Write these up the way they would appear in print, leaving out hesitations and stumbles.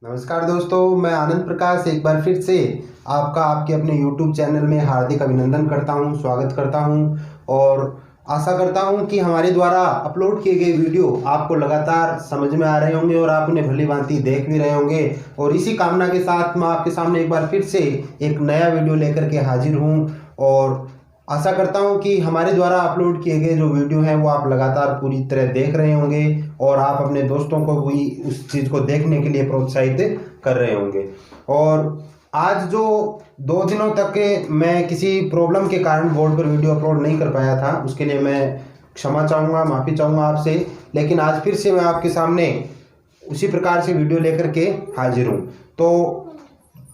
नमस्कार दोस्तों, मैं आनंद प्रकाश एक बार फिर से आपका आपके अपने YouTube चैनल में हार्दिक अभिनंदन करता हूं, स्वागत करता हूं और आशा करता हूं कि हमारे द्वारा अपलोड किए गए वीडियो आपको लगातार समझ में आ रहे होंगे और आप उन्हें भली भांति देख भी रहे होंगे। और इसी कामना के साथ मैं आपके सामने एक बार फिर से एक नया वीडियो लेकर के हाजिर हूँ और आशा करता हूं कि हमारे द्वारा अपलोड किए गए जो वीडियो हैं वो आप लगातार पूरी तरह देख रहे होंगे और आप अपने दोस्तों को भी उस चीज़ को देखने के लिए प्रोत्साहित कर रहे होंगे। और आज जो 2 दिनों तक मैं किसी प्रॉब्लम के कारण बोर्ड पर वीडियो अपलोड नहीं कर पाया था, उसके लिए मैं क्षमा चाहूँगा, माफ़ी चाहूँगा आपसे। लेकिन आज फिर से मैं आपके सामने उसी प्रकार से वीडियो लेकर के हाजिर हूँ। तो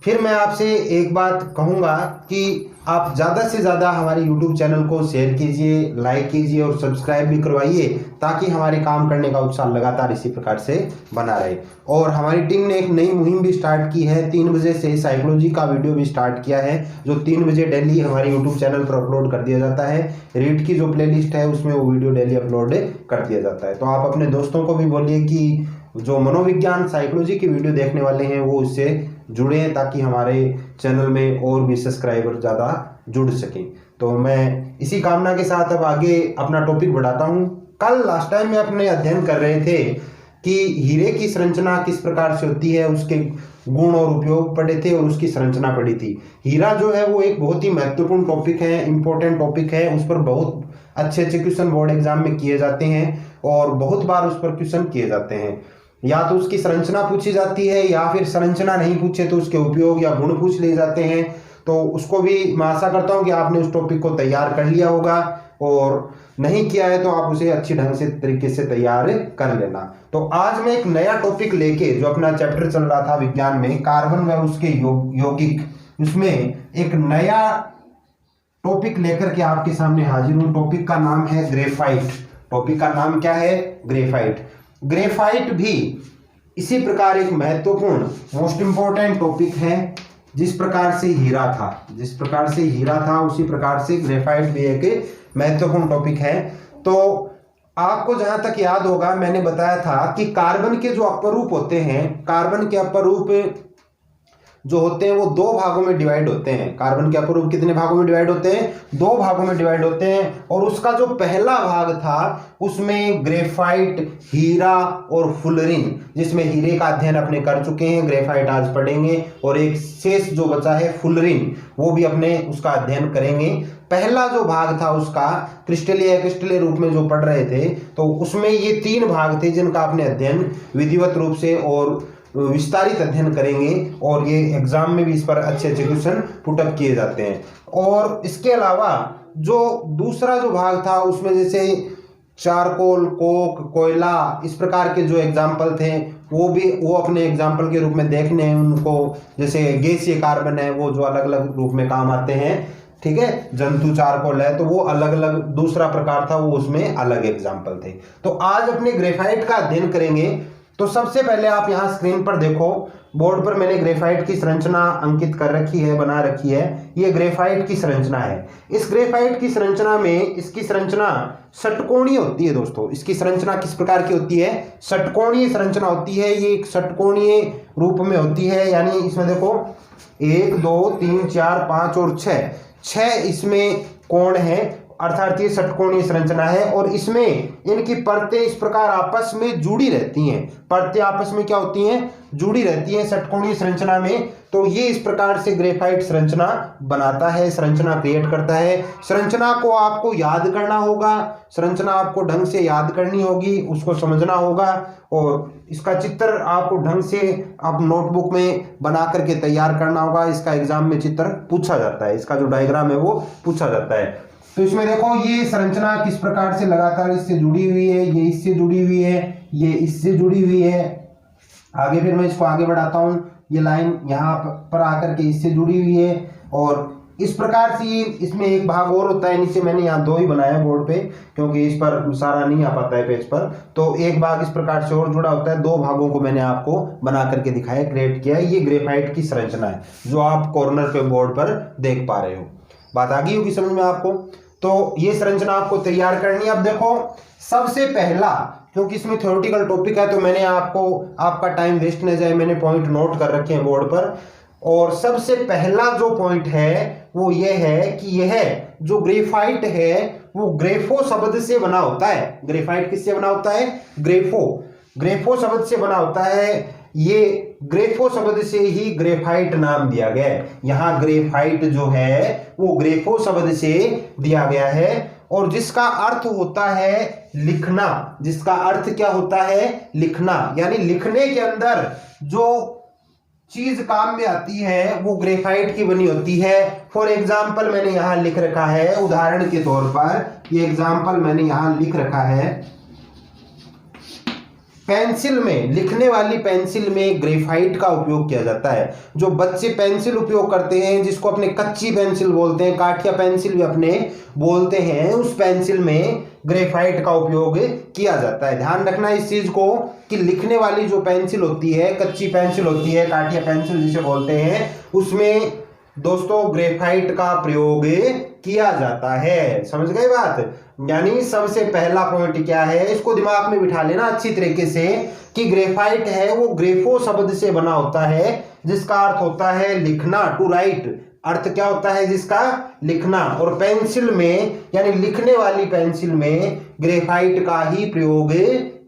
फिर मैं आपसे एक बात कहूँगा कि आप ज़्यादा से ज़्यादा हमारे YouTube चैनल को शेयर कीजिए, लाइक कीजिए और सब्सक्राइब भी करवाइए ताकि हमारे काम करने का उत्साह लगातार इसी प्रकार से बना रहे। और हमारी टीम ने एक नई मुहिम भी स्टार्ट की है। 3 बजे से साइकोलॉजी का वीडियो भी स्टार्ट किया है जो 3 बजे डेली हमारे YouTube चैनल पर अपलोड कर दिया जाता है। रीड की जो प्लेलिस्ट है उसमें वो वीडियो डेली अपलोड कर दिया जाता है। तो आप अपने दोस्तों को भी बोलिए कि जो मनोविज्ञान साइकोलॉजी की वीडियो देखने वाले हैं वो उससे जुड़े ताकि हमारे चैनल में और भी सब्सक्राइबर ज़्यादा जुड़ सकें। तो मैं इसी कामना के साथ अब आगे अपना टॉपिक बढ़ाता हूँ। कल लास्ट टाइम में अपने अध्ययन कर रहे थे कि हीरे की संरचना किस प्रकार से होती है, उसके गुण और उपयोग पढ़े थे और उसकी संरचना पढ़ी थी। हीरा जो है वो एक बहुत ही महत्वपूर्ण टॉपिक है, इंपॉर्टेंट टॉपिक है। उस पर बहुत अच्छे अच्छे क्वेश्चन बोर्ड एग्जाम में किए जाते हैं और बहुत बार उस पर क्वेश्चन किए जाते हैं। या तो उसकी संरचना पूछी जाती है या फिर संरचना नहीं पूछे तो उसके उपयोग या गुण पूछ लिए जाते हैं। तो उसको भी मैं आशा करता हूँ कि आपने उस टॉपिक को तैयार कर लिया होगा और नहीं किया है तो आप उसे अच्छी ढंग से तरीके से तैयार कर लेना। तो आज मैं एक नया टॉपिक लेके जो अपना चैप्टर चल रहा था विज्ञान में कार्बन व उसके यौगिक, उसमें एक नया टॉपिक लेकर के आपके सामने हाजिर हूँ। टॉपिक का नाम है ग्रेफाइट। टॉपिक का नाम क्या है? ग्रेफाइट। ग्रेफाइट भी इसी प्रकार एक महत्वपूर्ण मोस्ट इंपॉर्टेंट टॉपिक है। जिस प्रकार से हीरा था उसी प्रकार से ग्रेफाइट भी एक महत्वपूर्ण टॉपिक है। तो आपको जहां तक याद होगा मैंने बताया था कि कार्बन के जो अपरूप होते हैं, कार्बन के अपरूप जो होते हैं वो 2 भागों में डिवाइड होते हैं। कार्बन के अपरूप कितने भागों में डिवाइड होते हैं? 2 भागों में डिवाइड होते हैं। और उसका जो पहला भाग था उसमें ग्रेफाइट, हीरा और फुलरिन, जिसमें हीरे का अध्ययन अपने कर चुके हैं, ग्रेफाइट आज पढ़ेंगे और एक शेष जो बचा है फुलरिन वो भी अपने उसका अध्ययन करेंगे। पहला जो भाग था उसका क्रिस्टलीय रूप में जो पढ़ रहे थे तो उसमें ये 3 भाग थे जिनका आपने अध्ययन विधिवत रूप से और विस्तारित अध्ययन करेंगे और ये एग्जाम में भी इस पर अच्छे अच्छे क्वेश्चन पुटअप किए जाते हैं। और इसके अलावा जो दूसरा जो भाग था उसमें जैसे चारकोल, कोक, कोयला, इस प्रकार के जो एग्जाम्पल थे वो अपने एग्जाम्पल के रूप में देखने हैं उनको। जैसे गैसीय कार्बन है वो जो अलग अलग रूप में काम आते हैं, ठीक है। जंतु चारकोल है तो वो अलग अलग दूसरा प्रकार था, वो उसमें अलग एग्जाम्पल थे। तो आज अपने ग्रेफाइट का अध्ययन करेंगे। तो सबसे पहले आप यहाँ स्क्रीन पर देखो, बोर्ड पर मैंने ग्रेफाइट की संरचना अंकित कर रखी है, बना रखी है। ये ग्रेफाइट की संरचना है। इस ग्रेफाइट की संरचना में इसकी संरचना षटकोणीय होती है दोस्तों। इसकी संरचना किस प्रकार की होती है? षटकोणीय संरचना होती है। ये एक षटकोणीय रूप में होती है, यानी इसमें देखो 1 2 3 4 5 और 6 इसमें कोण है, अर्थात ये षटकोणीय संरचना है। और इसमें इनकी परतें इस प्रकार आपस में जुड़ी रहती हैं। परतें आपस में क्या होती हैं? जुड़ी रहती हैं षटकोणीय संरचना में। तो ये इस प्रकार से ग्रेफाइट संरचना बनाता है, संरचना क्रिएट करता है। संरचना को आपको याद करना होगा, संरचना आपको ढंग से याद करनी होगी, उसको समझना होगा और इसका चित्र आपको ढंग से आप नोटबुक में बना करके तैयार करना होगा। इसका एग्जाम में चित्र पूछा जाता है, इसका जो डायग्राम है वो पूछा जाता है। तो इसमें देखो ये संरचना किस प्रकार से लगातार इससे जुड़ी हुई है, ये इससे जुड़ी हुई है, ये इससे जुड़ी हुई है। आगे फिर मैं इसको आगे बढ़ाता हूँ। ये लाइन यहाँ पर आकर के इससे जुड़ी हुई है और इस प्रकार से इसमें एक भाग और होता है। नीचे मैंने यहाँ 2 ही बनाया बोर्ड पे क्योंकि इस पर सारा नहीं आ पाता है पेज पर। तो एक भाग इस प्रकार से और जुड़ा होता है। 2 भागों को मैंने आपको बना करके दिखाया, क्रिएट किया है। ये ग्रेफाइट की संरचना है जो आप कॉर्नर पे बोर्ड पर देख पा रहे हो। बात आ गई होगी समझ में आपको। तो ये संरचना आपको तैयार करनी है। अब देखो सबसे पहला क्योंकि इसमें थ्योरेटिकल टॉपिक है तो मैंने आपको आपका टाइम वेस्ट न जाए मैंने पॉइंट नोट कर रखे हैं बोर्ड पर। और सबसे पहला जो पॉइंट है वो ये है कि यह जो ग्रेफाइट है वो ग्रेफो शब्द से बना होता है। ग्रेफाइट किससे बना होता है? ग्रेफो शब्द से बना होता है। ये ग्रेफो शब्द से ही ग्रेफाइट नाम दिया गया है। यहां ग्रेफाइट जो है वो ग्रेफो शब्द से दिया गया है और जिसका अर्थ होता है लिखना। जिसका अर्थ क्या होता है? लिखना। यानी लिखने के अंदर जो चीज काम में आती है वो ग्रेफाइट की बनी होती है। फॉर एग्जाम्पल मैंने यहां लिख रखा है, उदाहरण के तौर पर ये एग्जाम्पल मैंने यहां लिख रखा है। पेंसिल में, लिखने वाली पेंसिल में ग्रेफाइट का उपयोग किया जाता है। जो बच्चे पेंसिल उपयोग करते हैं जिसको अपने कच्ची पेंसिल बोलते हैं, काठिया पेंसिल भी अपने बोलते हैं, उस पेंसिल में ग्रेफाइट का उपयोग किया जाता है। ध्यान रखना इस चीज को कि लिखने वाली जो पेंसिल होती है, कच्ची पेंसिल होती है, काठिया पेंसिल जिसे बोलते हैं, उसमें दोस्तों ग्रेफाइट का प्रयोग किया जाता है। समझ गए बात? यानी सबसे पहला पॉइंट क्या है, इसको दिमाग में बिठा लेना अच्छी तरीके से कि ग्रेफाइट है वो ग्रेफो शब्द से बना होता है जिसका अर्थ होता है लिखना, टू राइट। अर्थ क्या होता है जिसका? लिखना। और पेंसिल में यानी लिखने वाली पेंसिल में ग्रेफाइट का ही प्रयोग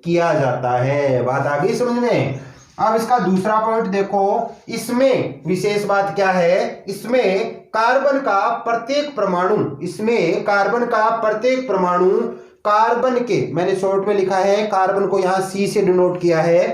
किया जाता है। बात आ गई समझ में? अब इसका दूसरा पॉइंट देखो, इसमें विशेष बात क्या है, इसमें कार्बन का प्रत्येक परमाणु, इसमें कार्बन का प्रत्येक परमाणु कार्बन के, मैंने शॉर्ट में लिखा है कार्बन को यहां सी से डिनोट किया है,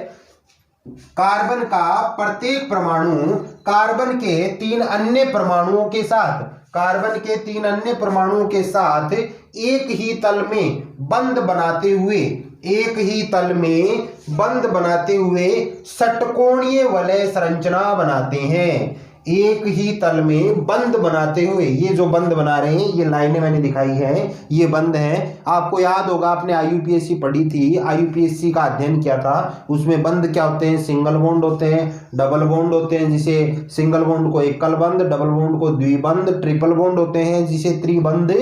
कार्बन का प्रत्येक परमाणु कार्बन के 3 अन्य परमाणुओं के साथ, कार्बन के 3 अन्य परमाणुओं के साथ एक ही तल में बंद बनाते हुए, एक ही तल में बंद बनाते हुए षटकोणीय वलय संरचना बनाते हैं। एक ही तल में बंद बनाते हुए, ये जो बंद बना रहे हैं ये लाइनें मैंने दिखाई है, ये बंद है। आपको याद होगा आपने आईयूपीएससी पढ़ी थी, आईयूपीएससी का अध्ययन किया था, उसमें बंद क्या होते हैं? सिंगल बॉन्ड होते हैं, डबल बॉन्ड होते हैं, जिसे सिंगल बॉन्ड को एकल बंद, डबल बॉन्ड को द्विबंध, ट्रिपल बॉन्ड होते हैं जिसे त्रिबंध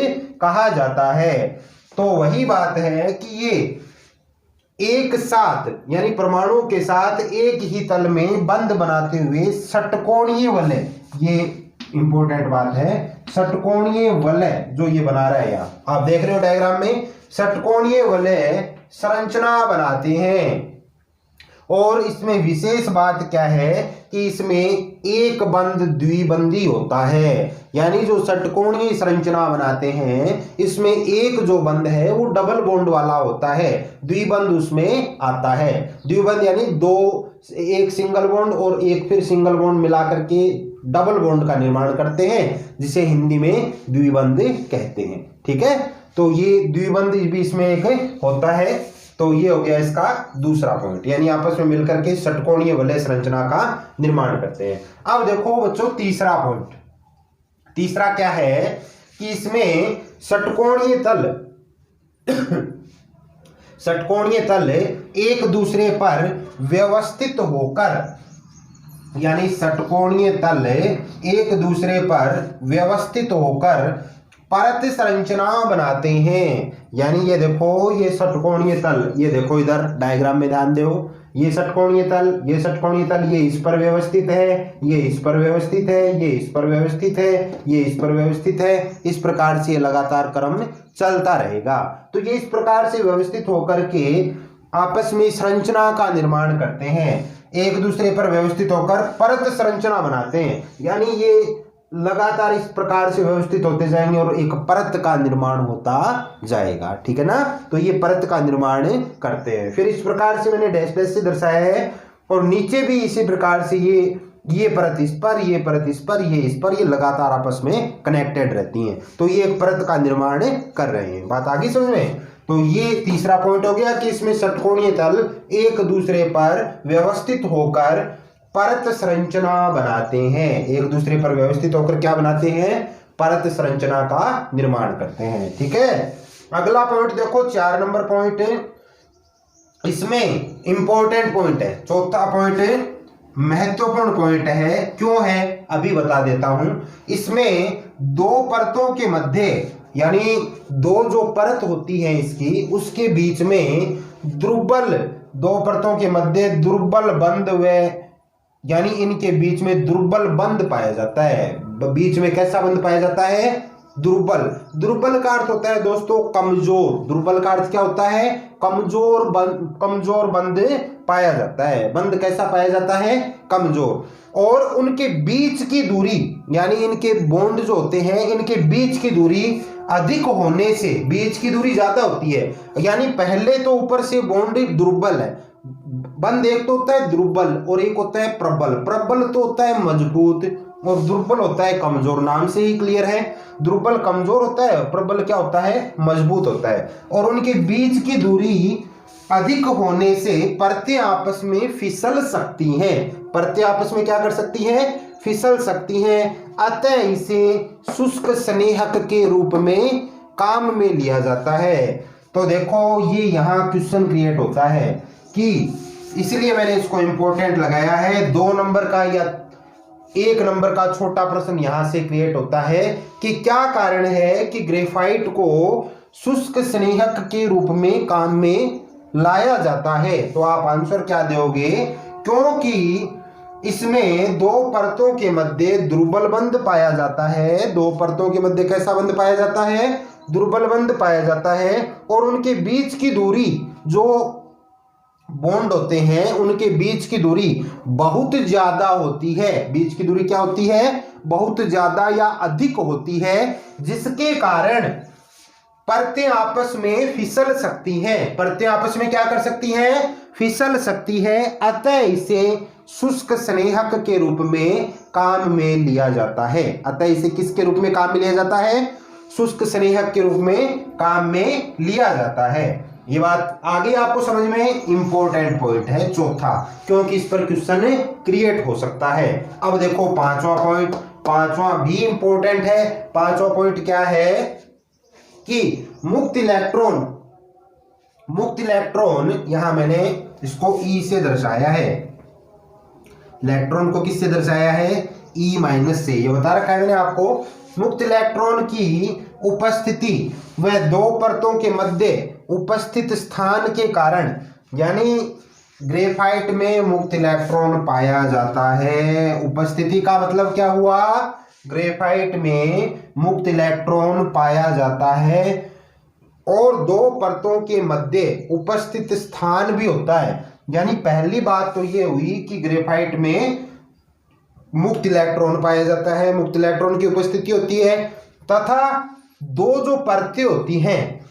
कहा जाता है। तो वही बात है कि ये एक साथ यानी परमाणु के साथ एक ही तल में बंद बनाते हुए षटकोणीय वलय, ये इंपॉर्टेंट बात है, षटकोणीय वलय जो ये बना रहा है, यहाँ आप देख रहे हो डायग्राम में, षटकोणीय वलय संरचना बनाते हैं। और इसमें विशेष बात क्या है कि इसमें एक बंद द्विबंधी होता है। यानी जो षटकोणीय संरचना बनाते हैं इसमें एक जो बंद है वो डबल बॉन्ड वाला होता है, द्विबंध उसमें आता है। द्विबंध यानी दो, एक सिंगल बॉन्ड और एक फिर सिंगल बॉन्ड मिलाकर के डबल बॉन्ड का निर्माण करते हैं, जिसे हिंदी में द्विबंध कहते हैं। ठीक है, तो ये द्विबंध भी इसमें एक होता है। तो ये हो गया इसका दूसरा पॉइंट, यानी आपस में मिलकर के षटकोणीय वलय संरचना का निर्माण करते हैं। अब देखो बच्चों तीसरा पॉइंट, तीसरा क्या है कि इसमें षटकोणीय तल षटकोणीय तल एक दूसरे पर व्यवस्थित होकर, यानी षटकोणीय तल एक दूसरे पर व्यवस्थित होकर परत संरचना बनाते हैं। यानी ये देखो ये षटकोणीय तल, ये देखो इधर डायग्राम में ध्यान दो, ये षटकोणीय तल, ये षटकोणीय तल, ये इस पर व्यवस्थित है, ये इस पर व्यवस्थित है, ये इस पर व्यवस्थित है, ये इस पर व्यवस्थित है। इस प्रकार से लगातार क्रम चलता रहेगा। तो ये इस प्रकार से व्यवस्थित होकर के आपस में संरचना का निर्माण करते हैं, एक दूसरे पर व्यवस्थित होकर परत संरचना बनाते हैं। यानी ये लगातार इस प्रकार से व्यवस्थित होते जाएंगे और एक परत का निर्माण होता जाएगा। ठीक है ना, तो ये परत का निर्माण करते हैं। फिर इस प्रकार से मैंने डैश डैश से दर्शाया है, और नीचे भी इसी प्रकार से ये परत इस पर, ये परत इस पर, ये इस पर, ये लगातार आपस में कनेक्टेड रहती हैं। तो ये एक परत का निर्माण कर रहे हैं। बात आगे समझ में? तो ये तीसरा पॉइंट हो गया कि इसमें षटकोणीय तल एक दूसरे पर व्यवस्थित होकर परत संरचना बनाते हैं, एक दूसरे पर व्यवस्थित होकर क्या बनाते हैं? परत संरचना का निर्माण करते हैं। ठीक है, अगला पॉइंट देखो 4 नंबर पॉइंट, इसमें इंपॉर्टेंट पॉइंट है, चौथा पॉइंट महत्वपूर्ण पॉइंट है। क्यों है अभी बता देता हूं। इसमें दो परतों के मध्य, यानी दो जो परत होती है इसकी, उसके बीच में दुर्बल, दो परतों के मध्य दुर्बल बंध व यानी इनके बीच में दुर्बल बंध पाया जाता है। बीच में कैसा बंध पाया जाता है? दुर्बल। दुर्बल का अर्थ होता है दोस्तों कमजोर। दुर्बल का अर्थ क्या होता है? कमजोर बंध पाया जाता है। बंध कैसा पाया जाता है? कमजोर। और उनके बीच की दूरी यानी इनके बॉन्ड जो होते हैं इनके बीच की दूरी अधिक होने से, बीच की दूरी ज्यादा होती है। यानी पहले तो ऊपर से बॉन्ड दुर्बल है, बंध एक तो होता है दुर्बल और एक होता है प्रबल। प्रबल तो होता है मजबूत और दुर्बल होता है कमजोर। नाम से ही क्लियर है, दुर्बल कमजोर होता है, प्रबल क्या होता है? मजबूत होता है। और उनके बीच की दूरी अधिक होने से परतें आपस में फिसल सकती हैं। परतें आपस में क्या कर सकती हैं? फिसल सकती हैं। अतः इसे शुष्क स्नेहक के रूप में काम में लिया जाता है। तो देखो ये यहाँ क्वेश्चन क्रिएट होता है कि इसलिए मैंने इसको इंपॉर्टेंट लगाया है। 2 नंबर का या 1 नंबर का छोटा प्रश्न यहां से क्रिएट होता है कि क्या कारण है कि ग्रेफाइट को शुष्क स्नेहक के रूप में काम में लाया जाता है। तो आप आंसर क्या दोगे? क्योंकि इसमें 2 परतों के मध्य दुर्बल बंध पाया जाता है। 2 परतों के मध्य कैसा बंध पाया जाता है? दुर्बल बंध पाया जाता है। और उनके बीच की दूरी, जो बॉन्ड होते हैं उनके बीच की दूरी बहुत ज्यादा होती है। बीच की दूरी क्या होती है? बहुत ज्यादा या अधिक होती है, जिसके कारण परतें आपस में फिसल सकती हैं। परतें आपस में क्या कर सकती हैं? फिसल सकती है। अतः इसे शुष्क स्नेहक के रूप में काम में लिया जाता है। अतः इसे किसके रूप में काम में लिया जाता है? शुष्क स्नेहक के रूप में काम में लिया जाता है। ये बात आगे आपको समझ में इंपॉर्टेंट पॉइंट है चौथा, क्योंकि इस पर क्वेश्चन क्रिएट हो सकता है। अब देखो 5वां पॉइंट, 5वां भी इंपॉर्टेंट है। 5वां पॉइंट क्या है कि मुक्त इलेक्ट्रॉन यहां मैंने इसको ई से दर्शाया है। इलेक्ट्रॉन को किससे दर्शाया है? ई माइनस से। ये बता रखा है मैंने आपको। मुक्त इलेक्ट्रॉन की उपस्थिति व 2 परतों के मध्य उपस्थित स्थान के कारण, यानी ग्रेफाइट में मुक्त इलेक्ट्रॉन पाया जाता है। उपस्थिति का मतलब क्या हुआ? ग्रेफाइट में मुक्त इलेक्ट्रॉन पाया जाता है और 2 परतों के मध्य उपस्थित स्थान भी होता है। यानी पहली बात तो ये हुई कि ग्रेफाइट में मुक्त इलेक्ट्रॉन पाया जाता है, मुक्त इलेक्ट्रॉन की उपस्थिति होती है, तथा 2 जो परतें होती हैं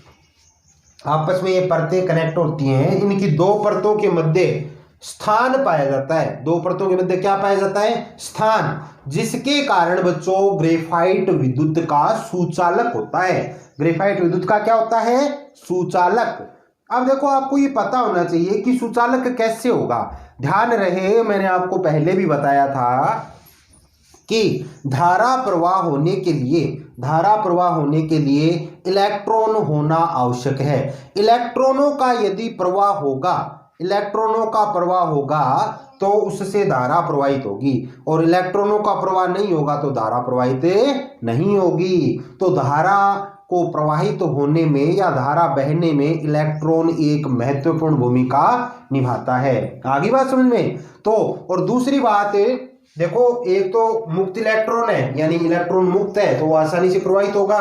आपस में, ये परतें कनेक्ट होती हैं, इनकी 2 परतों के मध्य स्थान पाया जाता है। 2 परतों के मध्य क्या पाया जाता है? स्थान, जिसके कारण बच्चों ग्रेफाइट विद्युत का सुचालक होता है। ग्रेफाइट विद्युत का क्या होता है? सुचालक। अब देखो आपको ये पता होना चाहिए कि सुचालक कैसे होगा। ध्यान रहे, मैंने आपको पहले भी बताया था कि धारा प्रवाह होने के लिए इलेक्ट्रॉन होना आवश्यक है। इलेक्ट्रॉनों का यदि प्रवाह होगा तो उससे धारा प्रवाहित होगी, और इलेक्ट्रॉनों का प्रवाह नहीं होगा तो धारा प्रवाहित नहीं होगी। तो धारा को प्रवाहित होने में या धारा बहने में इलेक्ट्रॉन एक महत्वपूर्ण भूमिका निभाता है। आगे बात समझ में? तो और दूसरी बात देखो, एक तो मुक्त इलेक्ट्रॉन है, यानी इलेक्ट्रॉन मुक्त है तो वो आसानी से प्रवाहित होगा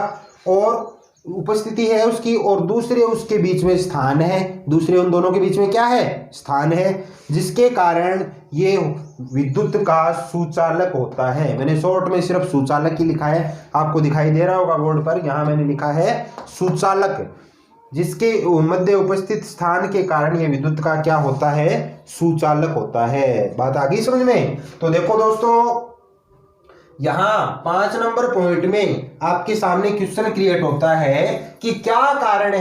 और उपस्थिति है उसकी, और दूसरे उसके बीच में स्थान है। दूसरे उन दोनों के बीच में क्या है? स्थान है, जिसके कारण ये विद्युत का सुचालक होता है। मैंने शॉर्ट में सिर्फ सुचालक ही लिखा है, आपको दिखाई दे रहा होगा बोर्ड पर। यहां मैंने लिखा है सुचालक, जिसके मध्य उपस्थित स्थान के कारण ये विद्युत का क्या होता है? सुचालक होता है। बात आ गई समझ में? तो देखो दोस्तों, यहां 5 नंबर पॉइंट में आपके सामने क्वेश्चन क्रिएट होता है कि क्या कारण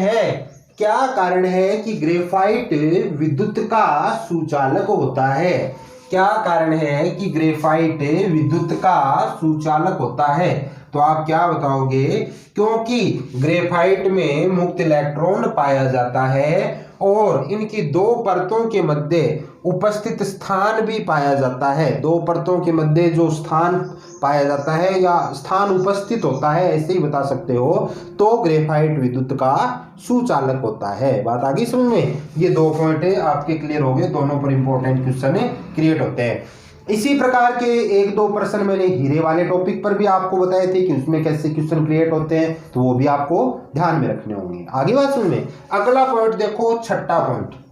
है कि ग्रेफाइट विद्युत का सुचालक होता है। क्या कारण है कि ग्रेफाइट विद्युत का सुचालक होता है? तो आप क्या बताओगे? क्योंकि ग्रेफाइट में मुक्त इलेक्ट्रॉन पाया जाता है और इनकी 2 परतों के मध्य उपस्थित स्थान भी पाया जाता है। दो परतों के मध्य जो स्थान पाया जाता है या स्थान उपस्थित होता है, ऐसे ही बता सकते हो, तो ग्रेफाइट विद्युत का सुचालक होता है। बात आ गई समझ में? ये 2 पॉइंट आपके क्लियर हो गए, दोनों पर इंपॉर्टेंट क्वेश्चन क्रिएट होते हैं। इसी प्रकार के 1-2 प्रश्न मैंने हीरे वाले टॉपिक पर भी आपको बताए थे कि उसमें कैसे क्वेश्चन क्रिएट होते हैं, तो वो भी आपको ध्यान में रखने होंगे। आगे बात सुन में, अगला पॉइंट देखो, छठा पॉइंट।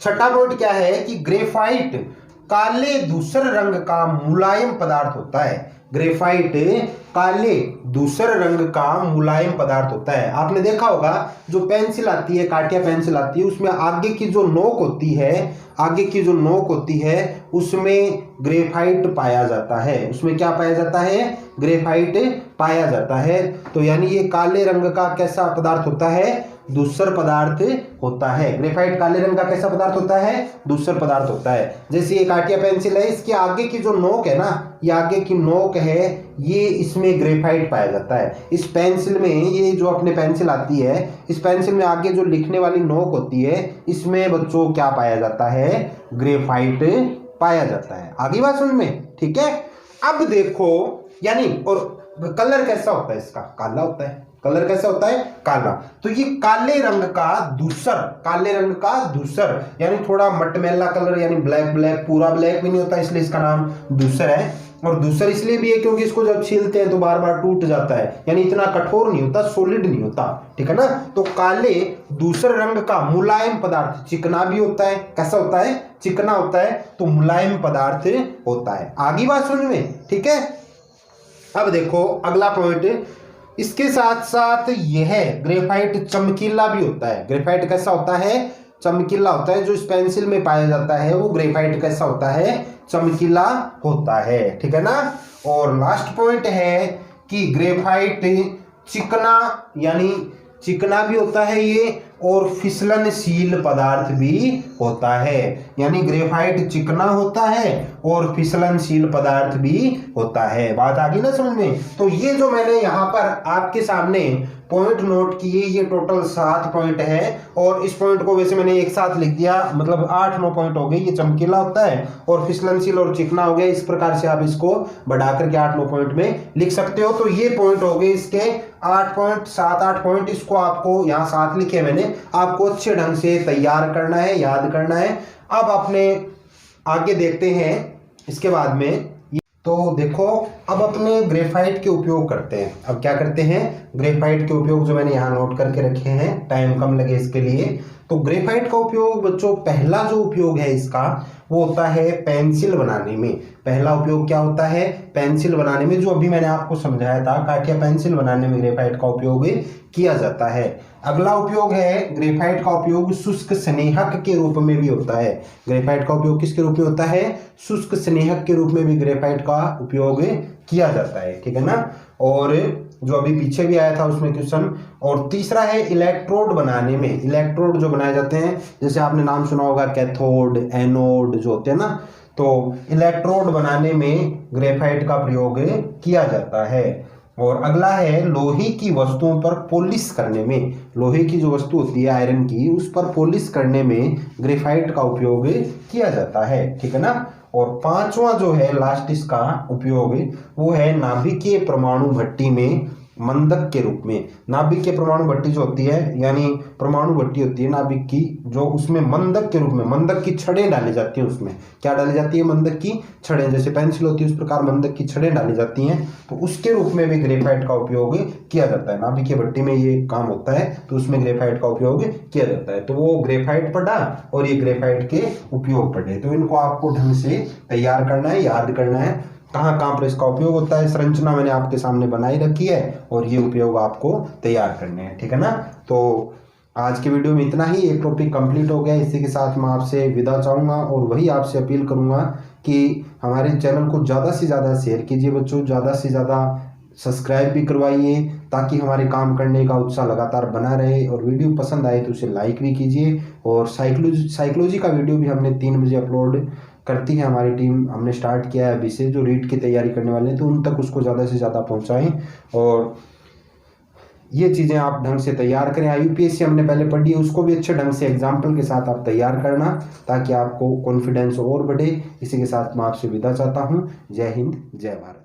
छठा पॉइंट क्या है कि ग्रेफाइट काले धूसर रंग का मुलायम पदार्थ होता है। ग्रेफाइट काले धूसर रंग का मुलायम पदार्थ होता है। आपने देखा होगा जो पेंसिल आती है, काटिया पेंसिल आती है, उसमें आगे की जो नोक होती है, आगे की जो नोक होती है उसमें ग्रेफाइट पाया जाता है। उसमें क्या पाया जाता है? ग्रेफाइट पाया जाता है। तो यानी ये काले रंग का कैसा पदार्थ होता है? धूसर पदार्थ होता है। ग्रेफाइट काले रंग का कैसा पदार्थ होता है? धूसर पदार्थ होता है। जैसे ये काटिया पेंसिल है, इसके आगे की जो नोक है ना, ये आगे की नोक है, ये इसमें ग्रेफाइट पाया जाता है। इस पेंसिल में, ये जो अपने पेंसिल आती है, इस पेंसिल में आगे जो लिखने वाली नोक होती है, इसमें बच्चों क्या पाया जाता है? ग्रेफाइट पाया जाता है। आगे बात समझ में? ठीक है। अब देखो, यानी और कलर कैसा होता है इसका? काला होता है। कलर कैसा होता है? काला। तो ये काले रंग का धूसर, काले रंग का धूसर यानी थोड़ा मटमैला कलर, यानी ब्लैक ब्लैक, पूरा ब्लैक भी नहीं होता, इसलिए इसका नाम धूसर है। और धूसर इसलिए भी है क्योंकि इसको जब छीलते हैं तो बार बार टूट जाता है, यानी इतना कठोर नहीं होता, सॉलिड नहीं होता। ठीक है ना? तो काले धूसर रंग का मुलायम पदार्थ, चिकना भी होता है। कैसा होता है? चिकना होता है। तो मुलायम पदार्थ होता है। आगे बात समझ में? ठीक है। अब देखो अगला पॉइंट, इसके साथ साथ यह ग्रेफाइट चमकीला भी होता है। ग्रेफाइट कैसा होता है? चमकीला होता है। जो इस पेंसिल में पाया जाता है वो ग्रेफाइट कैसा होता है? चमकीला होता है। ठीक है ना? और लास्ट पॉइंट है कि ग्रेफाइट चिकना, यानी चिकना भी होता है ये, और फिसलनशील पदार्थ भी होता है। यानी ग्रेफाइट चिकना होता है और फिसलनशील पदार्थ भी होता है। बात आ गई ना समझ में? तो ये जो मैंने यहाँ पर आपके सामने पॉइंट नोट किए, ये टोटल 7 पॉइंट है। और इस पॉइंट को वैसे मैंने एक साथ लिख दिया, मतलब 8-9 पॉइंट हो गए। ये चमकीला होता है और फिसलनशील और चिकना हो गया। इस प्रकार से आप इसको बढ़ा करके 8-9 पॉइंट में लिख सकते हो। तो ये पॉइंट हो गए इसके 8 पॉइंट, 7-8 पॉइंट। इसको आपको यहाँ 7 लिखे मैंने, आपको अच्छे ढंग से तैयार करना है, याद करना है। अब अपने आगे देखते हैं इसके बाद में। तो देखो अब अपने ग्रेफाइट के उपयोग करते हैं। अब क्या करते हैं? ग्रेफाइट के उपयोग जो मैंने यहाँ नोट करके रखे हैं, टाइम कम लगे इसके लिए। तो ग्रेफाइट का उपयोग बच्चों, पहला जो उपयोग है इसका वो होता है पेंसिल बनाने में। पहला उपयोग क्या होता है? पेंसिल बनाने में, जो अभी मैंने आपको समझाया था, काटिया पेंसिल बनाने में ग्रेफाइट का उपयोग किया जाता है। अगला उपयोग है ग्रेफाइट का उपयोग शुष्क स्नेहक के रूप में भी होता है। ग्रेफाइट का उपयोग किसके रूप में होता है? शुष्क स्नेहक के रूप में भी ग्रेफाइट का उपयोग किया जाता है। ठीक है ना? और जो अभी पीछे भी आया था उसमें क्वेश्चन। और तीसरा है इलेक्ट्रोड बनाने में। इलेक्ट्रोड जो बनाए जाते हैं, जैसे आपने नाम सुना होगा कैथोड, एनोड जो होते हैं ना, तो इलेक्ट्रोड बनाने में ग्रेफाइट का प्रयोग किया जाता है। और अगला है लोहे की वस्तुओं पर पॉलिश करने में। लोहे की जो वस्तु होती है आयरन की, उस पर पॉलिश करने में ग्रेफाइट का उपयोग किया जाता है। ठीक है ना? और पांचवा जो है लास्ट इसका उपयोग, वो है नाभिकीय परमाणु भट्टी में मंदक के रूप में। नाभिक के परमाणु भट्टी जो होती है, यानी परमाणु भट्टी होती है नाभिक की, जो उसमें मंदक के रूप में, मंदक की छड़ें डाली जाती हैं। उसमें क्या डाली जाती है? मंदक की छड़ें। जैसे पेंसिल होती है उस प्रकार मंदक की छड़ें डाली जाती हैं, तो उसके रूप में भी ग्रेफाइट का उपयोग किया जाता है। नाभिकीय भट्टी में ये काम होता है, तो उसमें ग्रेफाइट का उपयोग किया जाता है। तो वो ग्रेफाइट पढ़ा और ये ग्रेफाइट के उपयोग पढ़े, तो इनको आपको ढंग से तैयार करना है, याद करना है। कहाँ कहाँ पर इसका उपयोग होता है, संरचना मैंने आपके सामने बनाई रखी है और ये उपयोग आपको तैयार करने हैं। ठीक है ना? तो आज के वीडियो में इतना ही, एक टॉपिक कंप्लीट हो गया। इसी के साथ मैं आपसे विदा चाहूँगा और वही आपसे अपील करूँगा कि हमारे चैनल को ज़्यादा से ज़्यादा शेयर कीजिए बच्चों, ज़्यादा से ज़्यादा सब्सक्राइब भी करवाइए, ताकि हमारे काम करने का उत्साह लगातार बना रहे। और वीडियो पसंद आए तो उसे लाइक भी कीजिए। और साइकोलॉजी का वीडियो भी हमने 3 बजे अपलोड करती है हमारी टीम, हमने स्टार्ट किया है अभी से। जो रीट की तैयारी करने वाले हैं तो उन तक उसको ज़्यादा से ज़्यादा पहुंचाएं। और ये चीज़ें आप ढंग से तैयार करें। यूपीएससी हमने पहले पढ़ी है, उसको भी अच्छे ढंग से एग्जाम्पल के साथ आप तैयार करना, ताकि आपको कॉन्फिडेंस और बढ़े। इसी के साथ मैं आपसे विदा चाहता हूँ। जय हिंद, जय भारत।